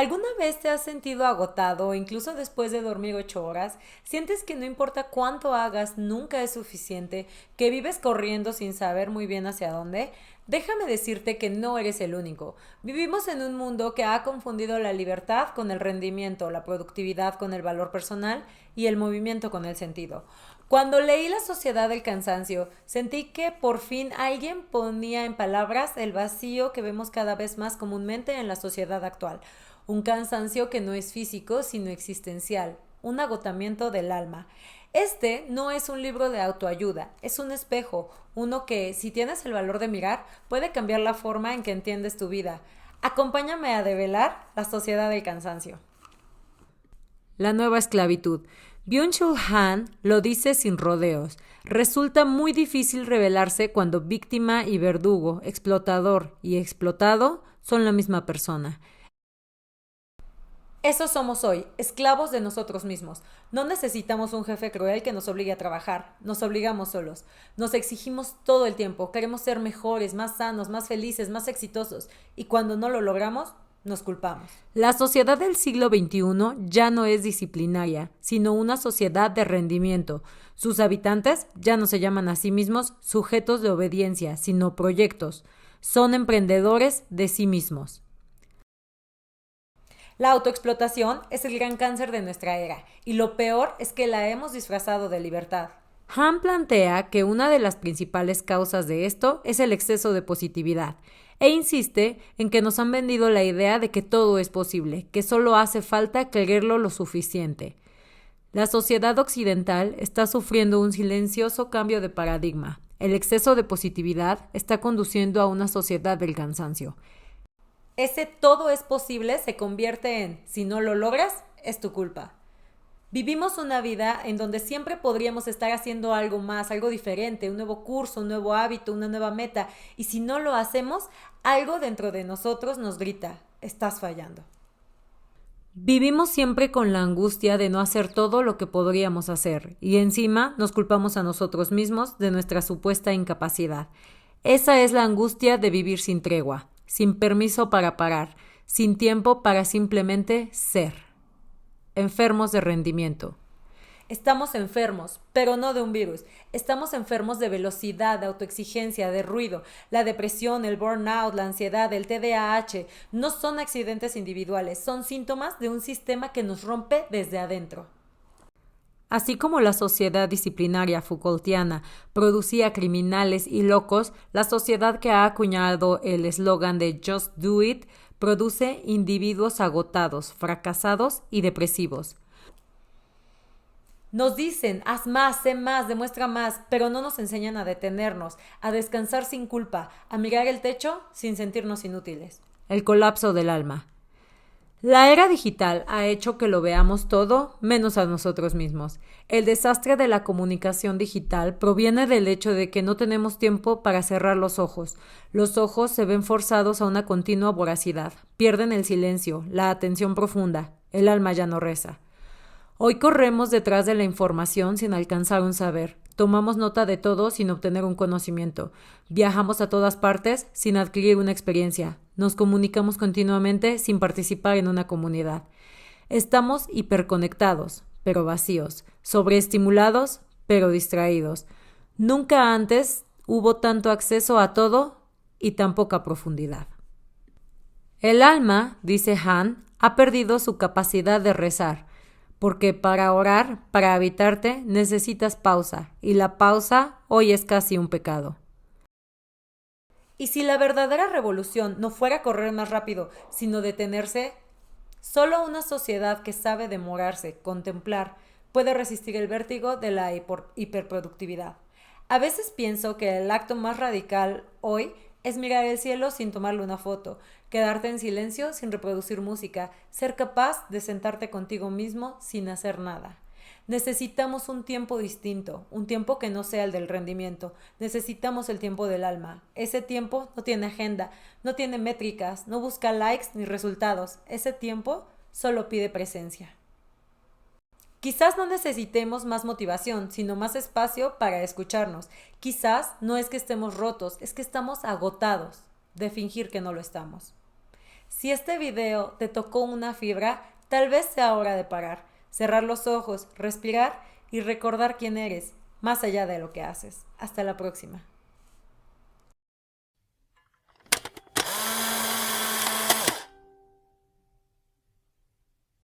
¿Alguna vez te has sentido agotado, incluso después de dormir 8 horas? ¿Sientes que no importa cuánto hagas, nunca es suficiente? ¿Que vives corriendo sin saber muy bien hacia dónde? Déjame decirte que no eres el único. Vivimos en un mundo que ha confundido la libertad con el rendimiento, la productividad con el valor personal y el movimiento con el sentido. Cuando leí La Sociedad del Cansancio, sentí que por fin alguien ponía en palabras el vacío que vemos cada vez más comúnmente en la sociedad actual. Un cansancio que no es físico, sino existencial, un agotamiento del alma. Este no es un libro de autoayuda, es un espejo, uno que, si tienes el valor de mirar, puede cambiar la forma en que entiendes tu vida. Acompáñame a develar La Sociedad del Cansancio. La nueva esclavitud. Byung-Chul Han lo dice sin rodeos. Resulta muy difícil revelarse cuando víctima y verdugo, explotador y explotado son la misma persona. Eso somos hoy, esclavos de nosotros mismos. No necesitamos un jefe cruel que nos obligue a trabajar, nos obligamos solos. Nos exigimos todo el tiempo, queremos ser mejores, más sanos, más felices, más exitosos. Y cuando no lo logramos, nos culpamos. La sociedad del siglo XXI ya no es disciplinaria, sino una sociedad de rendimiento. Sus habitantes ya no se llaman a sí mismos sujetos de obediencia, sino proyectos. Son emprendedores de sí mismos. La autoexplotación es el gran cáncer de nuestra era, y lo peor es que la hemos disfrazado de libertad. Han plantea que una de las principales causas de esto es el exceso de positividad, e insiste en que nos han vendido la idea de que todo es posible, que solo hace falta creerlo lo suficiente. La sociedad occidental está sufriendo un silencioso cambio de paradigma. El exceso de positividad está conduciendo a una sociedad del cansancio. Ese todo es posible se convierte en, si no lo logras, es tu culpa. Vivimos una vida en donde siempre podríamos estar haciendo algo más, algo diferente, un nuevo curso, un nuevo hábito, una nueva meta, y si no lo hacemos, algo dentro de nosotros nos grita, estás fallando. Vivimos siempre con la angustia de no hacer todo lo que podríamos hacer, y encima nos culpamos a nosotros mismos de nuestra supuesta incapacidad. Esa es la angustia de vivir sin tregua, sin permiso para parar, sin tiempo para simplemente ser. Enfermos de rendimiento. Estamos enfermos, pero no de un virus. Estamos enfermos de velocidad, de autoexigencia, de ruido. La depresión, el burnout, la ansiedad, el TDAH no son accidentes individuales, son síntomas de un sistema que nos rompe desde adentro. Así como la sociedad disciplinaria Foucaultiana producía criminales y locos, la sociedad que ha acuñado el eslogan de Just Do It produce individuos agotados, fracasados y depresivos. Nos dicen, haz más, sé más, demuestra más, pero no nos enseñan a detenernos, a descansar sin culpa, a mirar el techo sin sentirnos inútiles. El colapso del alma. La era digital ha hecho que lo veamos todo menos a nosotros mismos. El desastre de la comunicación digital proviene del hecho de que no tenemos tiempo para cerrar los ojos. Los ojos se ven forzados a una continua voracidad, pierden el silencio, la atención profunda, el alma ya no reza. Hoy corremos detrás de la información sin alcanzar un saber. Tomamos nota de todo sin obtener un conocimiento. Viajamos a todas partes sin adquirir una experiencia. Nos comunicamos continuamente sin participar en una comunidad. Estamos hiperconectados, pero vacíos. Sobreestimulados, pero distraídos. Nunca antes hubo tanto acceso a todo y tan poca profundidad. El alma, dice Han, ha perdido su capacidad de rezar. Porque para orar, para habitarte, necesitas pausa, y la pausa hoy es casi un pecado. Y si la verdadera revolución no fuera correr más rápido, sino detenerse, solo una sociedad que sabe demorarse, contemplar, puede resistir el vértigo de la hiperproductividad. A veces pienso que el acto más radical hoy es mirar el cielo sin tomarle una foto, quedarte en silencio sin reproducir música, ser capaz de sentarte contigo mismo sin hacer nada. Necesitamos un tiempo distinto, un tiempo que no sea el del rendimiento. Necesitamos el tiempo del alma. Ese tiempo no tiene agenda, no tiene métricas, no busca likes ni resultados. Ese tiempo solo pide presencia. Quizás no necesitemos más motivación, sino más espacio para escucharnos. Quizás no es que estemos rotos, es que estamos agotados de fingir que no lo estamos. Si este video te tocó una fibra, tal vez sea hora de parar, cerrar los ojos, respirar y recordar quién eres, más allá de lo que haces. Hasta la próxima.